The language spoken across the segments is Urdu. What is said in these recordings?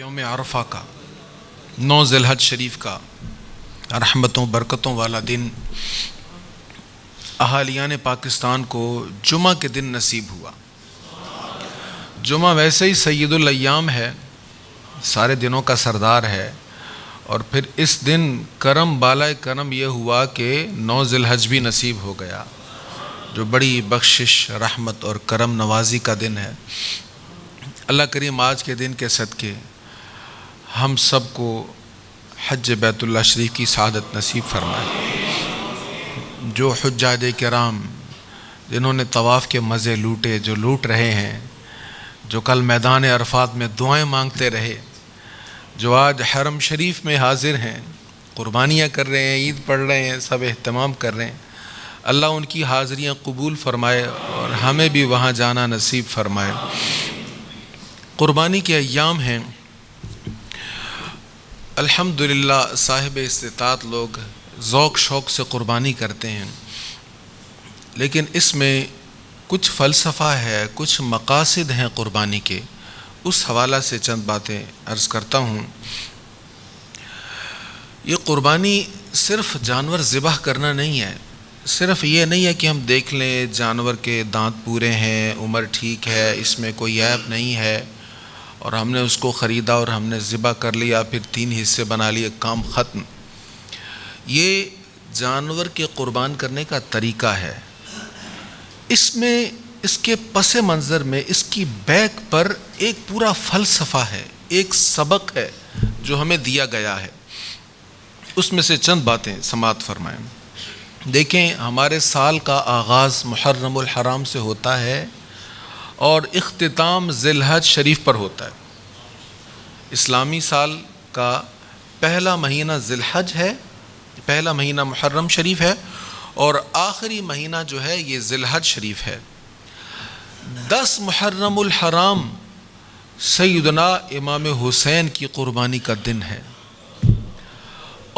یوم عرفہ کا 9 ذی الحج شریف کا رحمتوں برکتوں والا دن اہالیان پاکستان کو جمعہ کے دن نصیب ہوا۔ جمعہ ویسے ہی سید الایام ہے، سارے دنوں کا سردار ہے، اور پھر اس دن کرم بالائے کرم یہ ہوا کہ 9 ذی الحج بھی نصیب ہو گیا، جو بڑی بخشش رحمت اور کرم نوازی کا دن ہے۔ اللہ کریم آج کے دن کے صدقے ہم سب کو حج بیت اللہ شریف کی سعادت نصیب فرمائے۔ جو حجاج کرام جنہوں نے طواف کے مزے لوٹے، جو لوٹ رہے ہیں، جو کل میدان عرفات میں دعائیں مانگتے رہے، جو آج حرم شریف میں حاضر ہیں، قربانیاں کر رہے ہیں، عید پڑھ رہے ہیں، سب اہتمام کر رہے ہیں، اللہ ان کی حاضریاں قبول فرمائے اور ہمیں بھی وہاں جانا نصیب فرمائے۔ قربانی کے ایام ہیں، الحمدللہ صاحب استطاعت لوگ ذوق شوق سے قربانی کرتے ہیں، لیکن اس میں کچھ فلسفہ ہے، کچھ مقاصد ہیں قربانی کے، اس حوالہ سے چند باتیں عرض کرتا ہوں۔ یہ قربانی صرف جانور ذبح کرنا نہیں ہے، صرف یہ نہیں ہے کہ ہم دیکھ لیں جانور کے دانت پورے ہیں، عمر ٹھیک ہے، اس میں کوئی عیب نہیں ہے، اور ہم نے اس کو خریدا اور ہم نے ذبح کر لیا، پھر 3 حصے بنا لیے، کام ختم۔ یہ جانور کے قربان کرنے کا طریقہ ہے۔ اس میں، اس کے پس منظر میں، اس کی بیک پر ایک پورا فلسفہ ہے، ایک سبق ہے جو ہمیں دیا گیا ہے۔ اس میں سے چند باتیں سماعت فرمائیں۔ دیکھیں، ہمارے سال کا آغاز محرم الحرام سے ہوتا ہے اور اختتام ذی الحج شریف پر ہوتا ہے۔ اسلامی سال کا پہلا مہینہ ذی الحج ہے، پہلا مہینہ محرم شریف ہے، اور آخری مہینہ جو ہے یہ ذی الحج شریف ہے۔ 10 محرم الحرام سیدنا امام حسین کی قربانی کا دن ہے،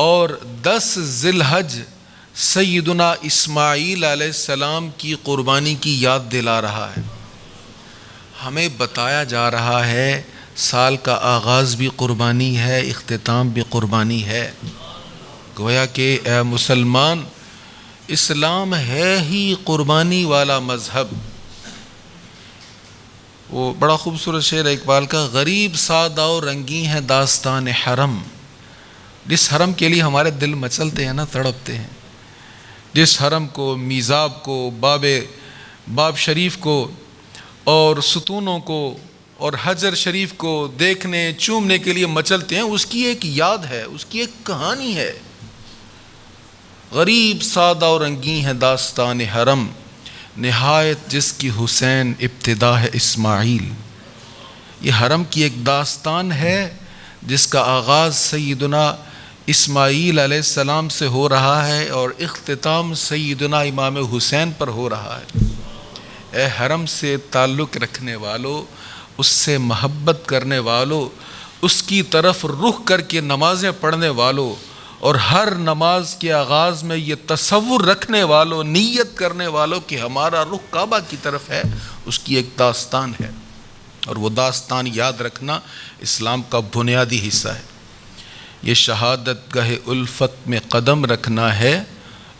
اور 10 ذی الحج سیدنا اسماعیل علیہ السلام کی قربانی کی یاد دلا رہا ہے۔ ہمیں بتایا جا رہا ہے سال کا آغاز بھی قربانی ہے، اختتام بھی قربانی ہے۔ گویا کہ اے مسلمان، اسلام ہے ہی قربانی والا مذہب۔ وہ بڑا خوبصورت شعر ہے اقبال کا، غریب سادہ و رنگیں ہے داستان حرم۔ جس حرم کے لیے ہمارے دل مچلتے ہیں نا، تڑپتے ہیں، جس حرم کو، میزاب کو، باب شریف کو اور ستونوں کو اور حجر شریف کو دیکھنے چومنے کے لیے مچلتے ہیں، اس کی ایک یاد ہے، اس کی ایک کہانی ہے۔ غریب سادہ و رنگیں ہے داستان حرم، نہایت جس کی حسین ابتدا ہے اسماعیل۔ یہ حرم کی ایک داستان ہے جس کا آغاز سیدنا اسماعیل علیہ السلام سے ہو رہا ہے اور اختتام سیدنا امام حسین پر ہو رہا ہے۔ اے حرم سے تعلق رکھنے والو، اس سے محبت کرنے والو، اس کی طرف رخ کر کے نمازیں پڑھنے والو، اور ہر نماز کے آغاز میں یہ تصور رکھنے والو، نیت کرنے والو کہ ہمارا رخ کعبہ کی طرف ہے، اس کی ایک داستان ہے، اور وہ داستان یاد رکھنا اسلام کا بنیادی حصہ ہے۔ یہ شہادت گاہ الفت میں قدم رکھنا ہے،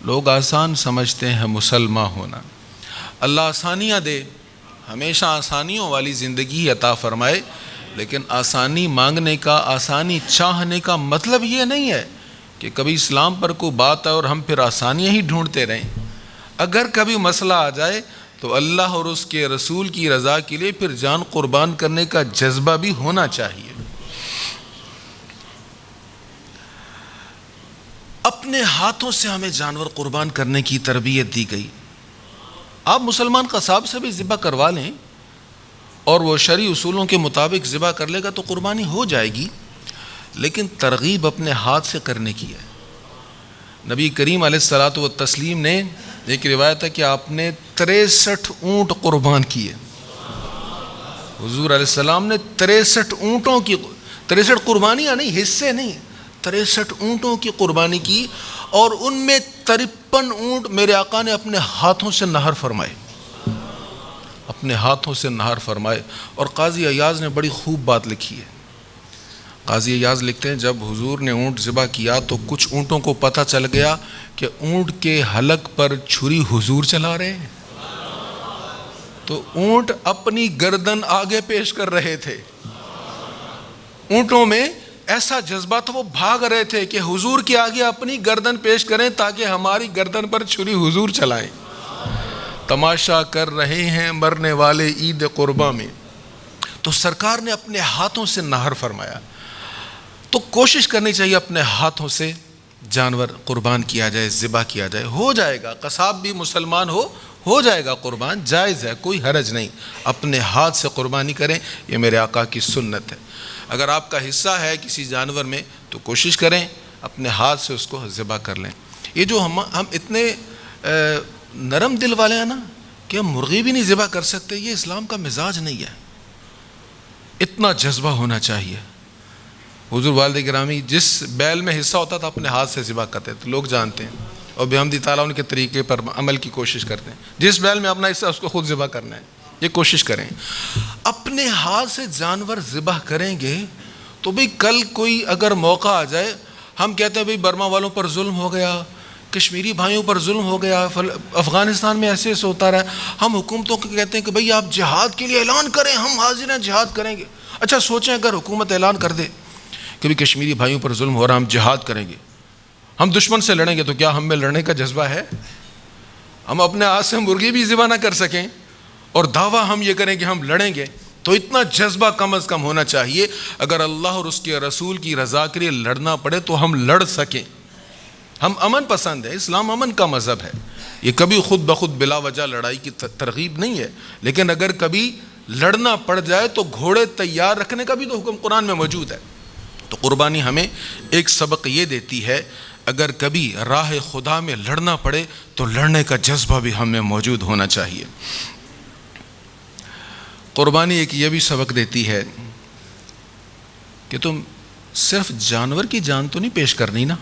لوگ آسان سمجھتے ہیں مسلمان ہونا۔ اللہ آسانیاں دے، ہمیشہ آسانیوں والی زندگی عطا فرمائے، لیکن آسانی مانگنے کا، آسانی چاہنے کا مطلب یہ نہیں ہے کہ کبھی اسلام پر کوئی بات ہے اور ہم پھر آسانیاں ہی ڈھونڈتے رہیں۔ اگر کبھی مسئلہ آ جائے تو اللہ اور اس کے رسول کی رضا کے لیے پھر جان قربان کرنے کا جذبہ بھی ہونا چاہیے۔ اپنے ہاتھوں سے ہمیں جانور قربان کرنے کی تربیت دی گئی۔ آپ مسلمان قصاب سے بھی ذبح کروا لیں اور وہ شرعی اصولوں کے مطابق ذبح کر لے گا تو قربانی ہو جائے گی، لیکن ترغیب اپنے ہاتھ سے کرنے کی ہے۔ نبی کریم علیہ الصلاۃ والتسلیم نے، ایک روایت ہے کہ آپ نے 63 اونٹ قربان کیے۔ حضور علیہ السلام نے 63 اونٹوں کی، 63 قربانیاں نہیں، حصے نہیں، 63 اونٹوں کی قربانی کی، اور ان میں 53 اونٹ میرے آقا نے اپنے ہاتھوں سے نہر فرمائے، اپنے ہاتھوں سے نہر فرمائے۔ اور قاضی ایاز نے بڑی خوب بات لکھی ہے، قاضی ایاز لکھتے ہیں جب حضور نے اونٹ ذبح کیا تو کچھ اونٹوں کو پتہ چل گیا کہ اونٹ کے حلق پر چھری حضور چلا رہے ہیں، تو اونٹ اپنی گردن آگے پیش کر رہے تھے. اونٹوں میں ایسا جذبہ تھا، وہ بھاگ رہے تھے کہ حضور کے آگے اپنی گردن پیش کریں تاکہ ہماری گردن پر چھری حضور چلائیں. تماشا کر رہے ہیں مرنے والے عید قرباں میں. تو سرکار نے اپنے ہاتھوں سے نہر فرمایا. تو کوشش کرنی چاہیے اپنے ہاتھوں سے جانور قربان کیا جائے، ذبح کیا جائے. ہو جائے گا، قصاب بھی مسلمان ہو جائے گا قربان، جائز ہے، کوئی حرج نہیں. اپنے ہاتھ سے قربانی کریں، یہ میرے آقا کی سنت ہے. اگر آپ کا حصہ ہے کسی جانور میں تو کوشش کریں اپنے ہاتھ سے اس کو ذبح کر لیں. یہ جو ہم اتنے نرم دل والے ہیں نا کہ ہم مرغی بھی نہیں ذبح کر سکتے، یہ اسلام کا مزاج نہیں ہے. اتنا جذبہ ہونا چاہیے. حضور والد گرامی جس بیل میں حصہ ہوتا تھا اپنے ہاتھ سے ذبح کرتے تھے، لوگ جانتے ہیں اور بحمدی تعالیٰ ان کے طریقے پر عمل کی کوشش کرتے ہیں. جس بیل میں اپنا حصہ اس کو خود ذبح کرنا ہے، یہ کوشش کریں. اپنے ہاتھ سے جانور ذبح کریں گے تو بھئی کل کوئی اگر موقع آ جائے، ہم کہتے ہیں بھئی برما والوں پر ظلم ہو گیا، کشمیری بھائیوں پر ظلم ہو گیا، افغانستان میں ایسے ہوتا رہا، ہم حکومتوں کو کہتے ہیں کہ بھئی آپ جہاد کے لیے اعلان کریں، ہم حاضر ہیں جہاد کریں گے. اچھا سوچیں اگر حکومت اعلان کر دے کہ بھی کشمیری بھائیوں پر ظلم ہو رہا، ہم جہاد کریں گے، ہم دشمن سے لڑیں گے، تو کیا ہم میں لڑنے کا جذبہ ہے؟ ہم اپنے ہاتھ سے مرغی بھی ذبح نہ کر سکیں اور دعویٰ ہم یہ کریں کہ ہم لڑیں گے. تو اتنا جذبہ کم از کم ہونا چاہیے. اگر اللہ اور اس کے رسول کی رضا کے لیے لڑنا پڑے تو ہم لڑ سکیں. ہم امن پسند ہے، اسلام امن کا مذہب ہے. یہ کبھی خود بخود بلا وجہ لڑائی کی ترغیب نہیں ہے، لیکن اگر کبھی لڑنا پڑ جائے تو گھوڑے تیار رکھنے کا بھی تو حکم قرآن میں موجود ہے. تو قربانی ہمیں ایک سبق یہ دیتی ہے، اگر کبھی راہ خدا میں لڑنا پڑے تو لڑنے کا جذبہ بھی ہم میں موجود ہونا چاہیے. قربانی ایک یہ بھی سبق دیتی ہے کہ تم صرف جانور کی جان تو نہیں پیش کرنی نا.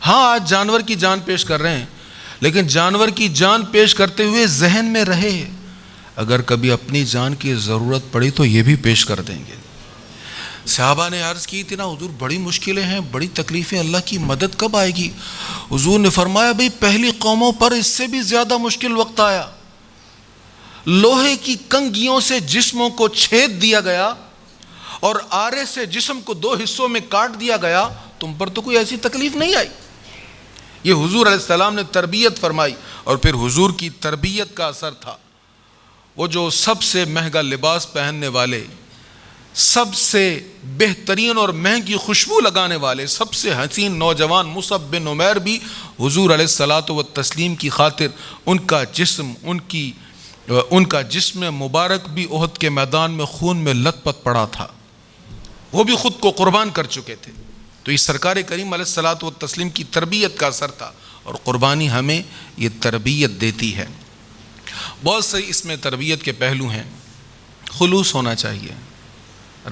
ہاں آج جانور کی جان پیش کر رہے ہیں، لیکن جانور کی جان پیش کرتے ہوئے ذہن میں رہے اگر کبھی اپنی جان کی ضرورت پڑی تو یہ بھی پیش کر دیں گے. صحابہ نے عرض کی تھی نا حضور بڑی مشکلیں ہیں، بڑی تکلیفیں، اللہ کی مدد کب آئے گی؟ حضور نے فرمایا بھئی پہلی قوموں پر اس سے بھی زیادہ مشکل وقت آیا. لوہے کی کنگھیوں سے جسموں کو چھید دیا گیا اور آرے سے جسم کو 2 حصوں میں کاٹ دیا گیا. تم پر تو کوئی ایسی تکلیف نہیں آئی. یہ حضور علیہ السلام نے تربیت فرمائی اور پھر حضور کی تربیت کا اثر تھا. وہ جو سب سے مہنگا لباس پہننے والے، سب سے بہترین اور مہنگی خوشبو لگانے والے، سب سے حسین نوجوان مصعب بن عمیر بھی حضور علیہ الصلاۃ والتسلیم کی خاطر ان کا جسم مبارک بھی احد کے میدان میں خون میں لت پت پڑا تھا. وہ بھی خود کو قربان کر چکے تھے. تو یہ سرکار کریم علیہ الصلاۃ والتسلیم کی تربیت کا اثر تھا اور قربانی ہمیں یہ تربیت دیتی ہے. بہت سے اس میں تربیت کے پہلو ہیں. خلوص ہونا چاہیے،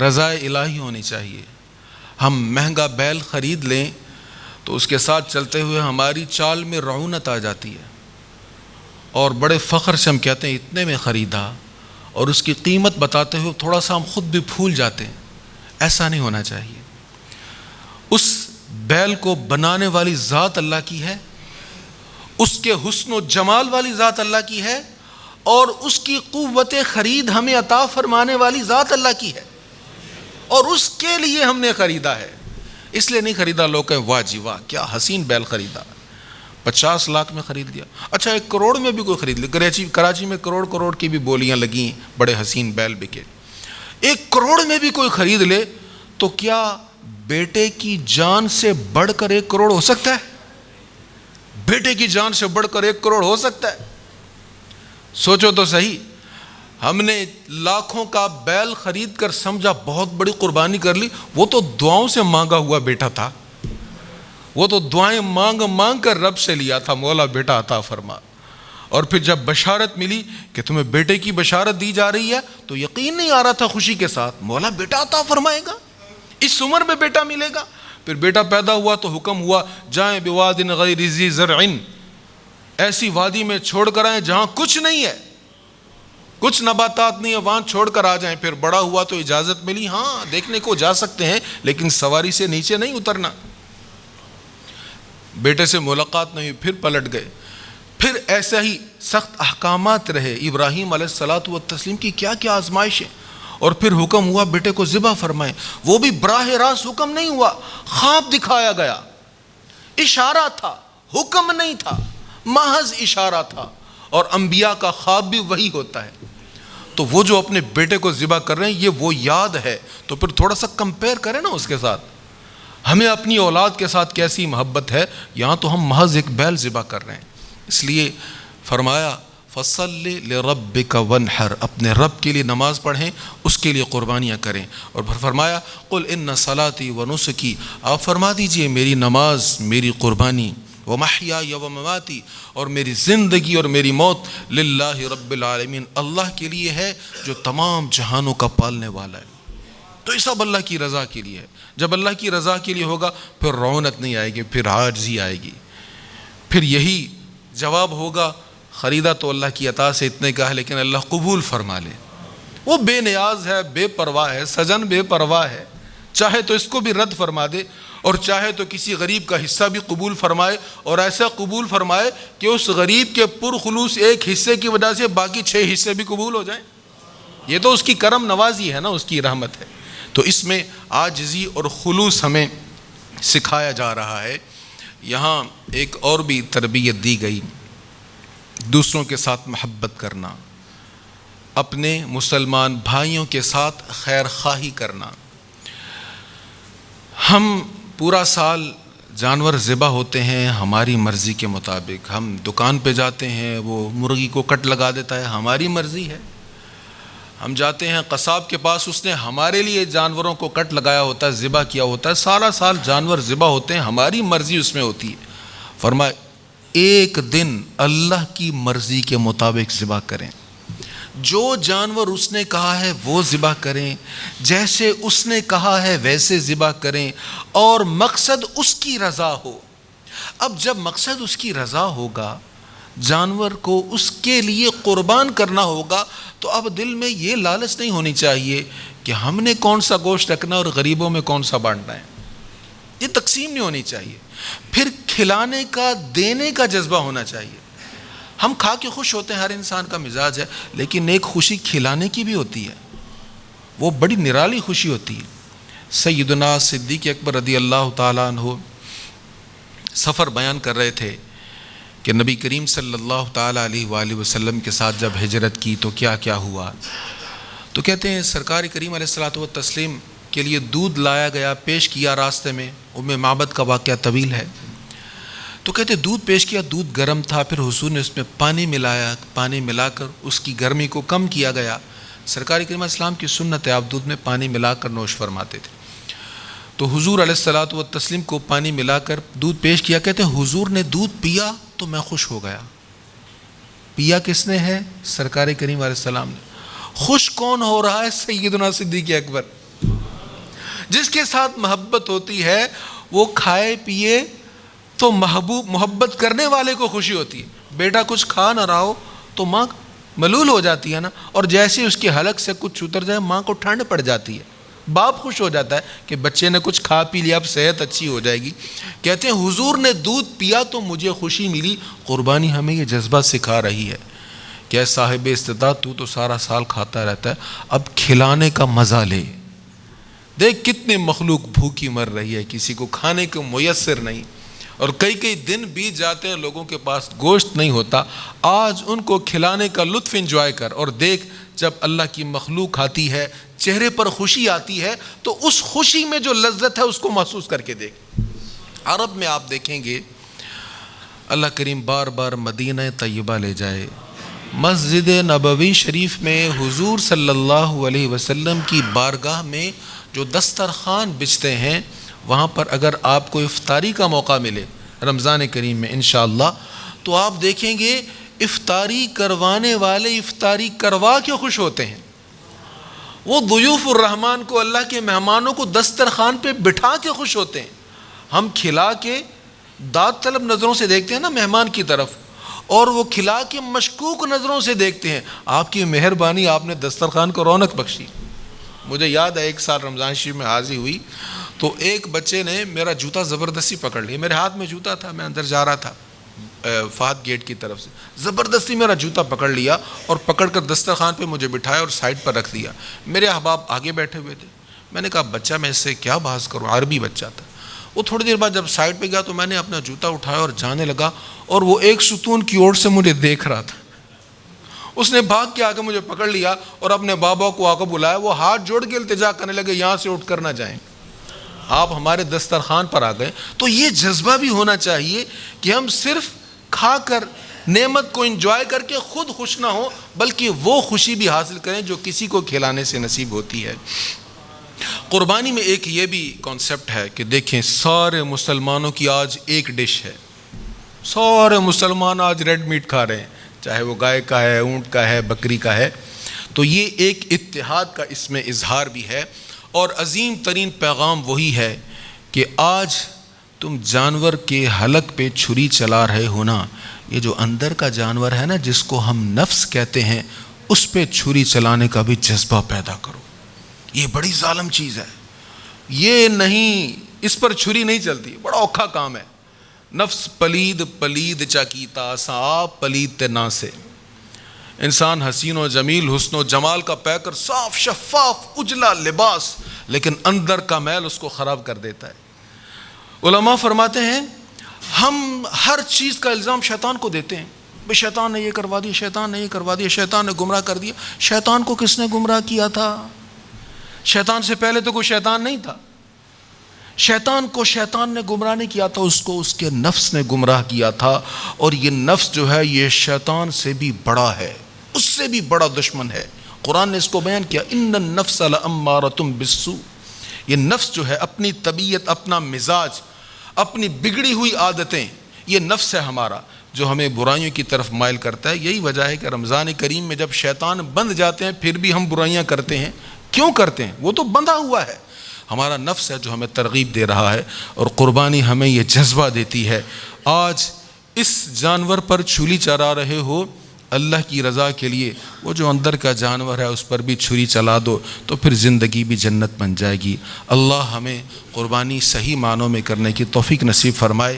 رضا الہی ہونی چاہیے. ہم مہنگا بیل خرید لیں تو اس کے ساتھ چلتے ہوئے ہماری چال میں رعونت آ جاتی ہے اور بڑے فخر سے ہم کہتے ہیں اتنے میں خریدا، اور اس کی قیمت بتاتے ہوئے تھوڑا سا ہم خود بھی پھول جاتے ہیں. ایسا نہیں ہونا چاہیے. اس بیل کو بنانے والی ذات اللہ کی ہے، اس کے حسن و جمال والی ذات اللہ کی ہے، اور اس کی قوت خرید ہمیں عطا فرمانے والی ذات اللہ کی ہے، اور اس کے لیے ہم نے خریدا ہے. اس لیے نہیں خریدا لوگ کہیں واہ جی واہ کیا حسین بیل خریدا، 50 لاکھ میں خرید لیا. اچھا 1 کروڑ میں بھی کوئی خرید لے. کراچی میں کروڑ کی بھی بولیاں لگیں، بڑے حسین بیل بکے. 1 کروڑ میں بھی کوئی خرید لے تو کیا بیٹے کی جان سے بڑھ کر 1 کروڑ ہو سکتا ہے؟ بیٹے کی جان سے بڑھ کر 1 کروڑ ہو سکتا ہے؟ سوچو تو صحیح. ہم نے لاکھوں کا بیل خرید کر سمجھا بہت بڑی قربانی کر لی. وہ تو دعاؤں سے مانگا ہوا بیٹا تھا، وہ تو دعائیں مانگ کر رب سے لیا تھا، مولا بیٹا عطا فرما. اور پھر جب بشارت ملی کہ تمہیں بیٹے کی بشارت دی جا رہی ہے تو یقین نہیں آ رہا تھا خوشی کے ساتھ، مولا بیٹا عطا فرمائے گا، اس عمر میں بیٹا ملے گا. پھر بیٹا پیدا ہوا تو حکم ہوا جائیں بواد غیر ذی زرع، ایسی وادی میں چھوڑ کر آئیں جہاں کچھ نہیں ہے، کچھ نباتات نہیں ہے وہاں چھوڑ کر آ جائیں، پھر بڑا ہوا تو اجازت ملی، ہاں دیکھنے کو جا سکتے ہیں لیکن سواری سے نیچے نہیں اترنا۔ بیٹے سے ملاقات نہیں ہوئی، پھر پلٹ گئے۔ پھر ایسا ہی سخت احکامات رہے، ابراہیم علیہ الصلاۃ والتسلیم کی کیا کیا آزمائشیں، اور پھر حکم ہوا بیٹے کو ذبح فرمائیں، وہ بھی براہ راست حکم نہیں ہوا، خواب دکھایا گیا، اشارہ تھا، حکم نہیں تھا، محض اشارہ تھا، اور انبیاء کا خواب بھی وہی ہوتا ہے۔ تو وہ جو اپنے بیٹے کو ذبح کر رہے ہیں یہ وہ یاد ہے، تو پھر تھوڑا سا کمپیئر کریں نا اس کے ساتھ، ہمیں اپنی اولاد کے ساتھ کیسی محبت ہے، یہاں تو ہم محض ایک بیل ذبح کر رہے ہیں۔ اس لیے فرمایا فَصَلِّ لِرَبِّكَ وَانْحَرْ، اپنے رب کے لیے نماز پڑھیں، اس کے لیے قربانیاں کریں۔ اور پھر فرمایا قُلْ إِنَّ صَلَاتِي وَنُسُكِي، آپ فرما دیجئے میری نماز، میری قربانی، وَمَحْيَايَ وَمَمَاتِي، اور میری زندگی اور میری موت، لِلَّهِ رَبِّ الْعَالَمِينَ، اللہ کے لیے ہے جو تمام جہانوں کا پالنے والا ہے۔ تو یہ سب اللہ کی رضا کے لیے ہے۔ جب اللہ کی رضا کے لیے ہوگا پھر رونق نہیں آئے گی، پھر عاجزی آئے گی، پھر یہی جواب ہوگا خریدا تو اللہ کی عطا سے اتنے کا ہے لیکن اللہ قبول فرما لے۔ وہ بے نیاز ہے، بے پرواہ ہے، سجن بے پرواہ ہے، چاہے تو اس کو بھی رد فرما دے اور چاہے تو کسی غریب کا حصہ بھی قبول فرمائے، اور ایسا قبول فرمائے کہ اس غریب کے پرخلوص ایک حصے کی وجہ سے باقی 6 حصے بھی قبول ہو جائیں۔ یہ تو اس کی کرم نوازی ہے نا، اس کی رحمت ہے۔ تو اس میں عاجزی اور خلوص ہمیں سکھایا جا رہا ہے۔ یہاں ایک اور بھی تربیت دی گئی، دوسروں کے ساتھ محبت کرنا، اپنے مسلمان بھائیوں کے ساتھ خیر خواہی کرنا۔ ہم پورا سال جانور ذبح ہوتے ہیں ہماری مرضی کے مطابق، ہم دکان پہ جاتے ہیں وہ مرغی کو کٹ لگا دیتا ہے، ہماری مرضی ہے۔ ہم جاتے ہیں قصاب کے پاس، اس نے ہمارے لیے جانوروں کو کٹ لگایا ہوتا ہے، ذبح کیا ہوتا ہے، سارا سال جانور ذبح ہوتے ہیں، ہماری مرضی اس میں ہوتی ہے۔ فرمایا ایک دن اللہ کی مرضی کے مطابق ذبح کریں، جو جانور اس نے کہا ہے وہ ذبح کریں، جیسے اس نے کہا ہے ویسے ذبح کریں، اور مقصد اس کی رضا ہو۔ اب جب مقصد اس کی رضا ہوگا، جانور کو اس کے لیے قربان کرنا ہوگا، تو اب دل میں یہ لالچ نہیں ہونی چاہیے کہ ہم نے کون سا گوشت رکھنا اور غریبوں میں کون سا بانٹنا ہے، یہ تقسیم نہیں ہونی چاہیے۔ پھر کھلانے کا، دینے کا جذبہ ہونا چاہیے۔ ہم کھا کے خوش ہوتے ہیں، ہر انسان کا مزاج ہے، لیکن ایک خوشی کھلانے کی بھی ہوتی ہے، وہ بڑی نرالی خوشی ہوتی ہے۔ سیدنا صدیق اکبر رضی اللہ تعالیٰ عنہ سفر بیان کر رہے تھے کہ نبی کریم صلی اللہ تعالیٰ علیہ وآلہ وسلم کے ساتھ جب ہجرت کی تو کیا کیا ہوا۔ تو کہتے ہیں سرکار کریم علیہ الصلوۃ والتسلیم کے لیے دودھ لایا گیا، پیش کیا راستے میں، ام معبد کا واقعہ طویل ہے۔ تو کہتے دودھ پیش کیا، دودھ گرم تھا، پھر حضور نے اس میں پانی ملایا، پانی ملا کر اس کی گرمی کو کم کیا گیا۔ سرکار کریم علیہ السلام کی سنت ہے، آپ دودھ میں پانی ملا کر نوش فرماتے تھے۔ تو حضور علیہ الصلوۃ والتسلیم کو پانی ملا کر دودھ پیش کیا، کہتے ہیں حضور نے دودھ پیا تو میں خوش ہو گیا۔ پیا کس نے ہے؟ سرکار کریم علیہ السلام نے۔ خوش کون ہو رہا ہے؟ سیدنا صدیق اکبر۔ جس کے ساتھ محبت ہوتی ہے وہ کھائے پیے تو محبت کرنے والے کو خوشی ہوتی ہے۔ بیٹا کچھ کھا نہ رہا ہو تو ماں ملول ہو جاتی ہے نا، اور جیسے اس کے حلق سے کچھ اتر جائے ماں کو ٹھنڈ پڑ جاتی ہے، باپ خوش ہو جاتا ہے کہ بچے نے کچھ کھا پی لیا، اب صحت اچھی ہو جائے گی۔ کہتے ہیں حضور نے دودھ پیا تو مجھے خوشی ملی۔ قربانی ہمیں یہ جذبہ سکھا رہی ہے کہ اے صاحب استطاعت، تو سارا سال کھاتا رہتا ہے، اب کھلانے کا مزہ لے۔ دیکھ کتنے مخلوق بھوکی مر رہی ہے، کسی کو کھانے کو میسر نہیں، اور کئی دن بیت جاتے ہیں لوگوں کے پاس گوشت نہیں ہوتا۔ آج ان کو کھلانے کا لطف انجوائے کر، اور دیکھ جب اللہ کی مخلوق آتی ہے، چہرے پر خوشی آتی ہے، تو اس خوشی میں جو لذت ہے اس کو محسوس کر کے دیکھ۔ عرب میں آپ دیکھیں گے اللہ کریم بار بار مدینہ طیبہ لے جائے، مسجد نبوی شریف میں حضور صلی اللہ علیہ وسلم کی بارگاہ میں جو دسترخوان بچھتے ہیں، وہاں پر اگر آپ کو افطاری کا موقع ملے رمضان کریم میں انشاءاللہ، تو آپ دیکھیں گے افطاری کروانے والے افطاری کروا کے خوش ہوتے ہیں۔ وہ ضیوف الرحمن کو، اللہ کے مہمانوں کو دسترخوان پہ بٹھا کے خوش ہوتے ہیں۔ ہم کھلا کے داد طلب نظروں سے دیکھتے ہیں نا مہمان کی طرف، اور وہ کھلا کے مشکوک نظروں سے دیکھتے ہیں. آپ کی مہربانی، آپ نے دسترخوان کو رونق بخشی. مجھے یاد ہے ایک سال رمضان شریف میں حاضری ہوئی تو ایک بچے نے میرا جوتا زبردستی پکڑ لیا. میرے ہاتھ میں جوتا تھا، میں اندر جا رہا تھا فہد گیٹ کی طرف سے، زبردستی میرا جوتا پکڑ لیا اور پکڑ کر دسترخوان پہ مجھے بٹھایا اور سائڈ پر رکھ دیا. میرے احباب آگے بیٹھے ہوئے تھے. میں نے کہا بچہ میں اس سے کیا بحث کروں، عربی بچہ تھا. وہ تھوڑی دیر بعد جب سائڈ پہ گیا تو میں نے اپنا جوتا اٹھایا اور جانے لگا اور وہ ایک ستون کی اوٹ سے مجھے دیکھ رہا تھا. اس نے بھاگ کے آ کے مجھے پکڑ لیا اور اپنے بابا کو آ کے بلایا. وہ ہاتھ جوڑ کے التجا کرنے لگے یہاں سے اٹھ کر نہ جائیں، آپ ہمارے دسترخوان پر آ گئے. تو یہ جذبہ بھی ہونا چاہیے کہ ہم صرف کھا کر نعمت کو انجوائے کر کے خود خوش نہ ہو، بلکہ وہ خوشی بھی حاصل کریں جو کسی کو کھلانے سے نصیب ہوتی ہے. قربانی میں ایک یہ بھی کانسیپٹ ہے کہ دیکھیں سارے مسلمانوں کی آج ایک ڈش ہے. سارے مسلمان آج ریڈ میٹ کھا رہے ہیں، چاہے وہ گائے کا ہے، اونٹ کا ہے، بکری کا ہے. تو یہ ایک اتحاد کا اس میں اظہار بھی ہے. اور عظیم ترین پیغام وہی ہے کہ آج تم جانور کے حلق پہ چھری چلا رہے ہو نا، یہ جو اندر کا جانور ہے نا جس کو ہم نفس کہتے ہیں، اس پہ چھری چلانے کا بھی جذبہ پیدا کرو. یہ بڑی ظالم چیز ہے. یہ نہیں، اس پر چھری نہیں چلتی، بڑا اوکھا کام ہے. نفس پلید پلید چاکیتا صاف پلید تنا سے. انسان حسین و جمیل، حسن و جمال کا پے کر صاف شفاف اجلا لباس، لیکن اندر کا میل اس کو خراب کر دیتا ہے. علماء فرماتے ہیں ہم ہر چیز کا الزام شیطان کو دیتے ہیں. بھئی شیطان نے یہ کروا دیا، شیطان نے یہ کروا دیا، شیطان نے گمراہ کر دیا. شیطان کو کس نے گمراہ کیا تھا؟ شیطان سے پہلے تو کوئی شیطان نہیں تھا. شیطان کو شیطان نے گمراہ نہیں کیا تھا، اس کو اس کے نفس نے گمراہ کیا تھا. اور یہ نفس جو ہے یہ شیطان سے بھی بڑا ہے، اس سے بھی بڑا دشمن ہے. قرآن نے اس کو بیان کیا، ان النفس لامارۃ بالسوء. یہ نفس جو ہے اپنی طبیعت، اپنا مزاج، اپنی بگڑی ہوئی عادتیں، یہ نفس ہے ہمارا جو ہمیں برائیوں کی طرف مائل کرتا ہے. یہی وجہ ہے کہ رمضان کریم میں جب شیطان بند جاتے ہیں پھر بھی ہم برائیاں کرتے ہیں. کیوں کرتے ہیں؟ وہ تو بندھا ہوا ہے. ہمارا نفس ہے جو ہمیں ترغیب دے رہا ہے، اور قربانی ہمیں یہ جذبہ دیتی ہے. آج اس جانور پر چھری چلا رہے ہو اللہ کی رضا کے لیے، وہ جو اندر کا جانور ہے اس پر بھی چھری چلا دو تو پھر زندگی بھی جنت بن جائے گی. اللہ ہمیں قربانی صحیح معنوں میں کرنے کی توفیق نصیب فرمائے.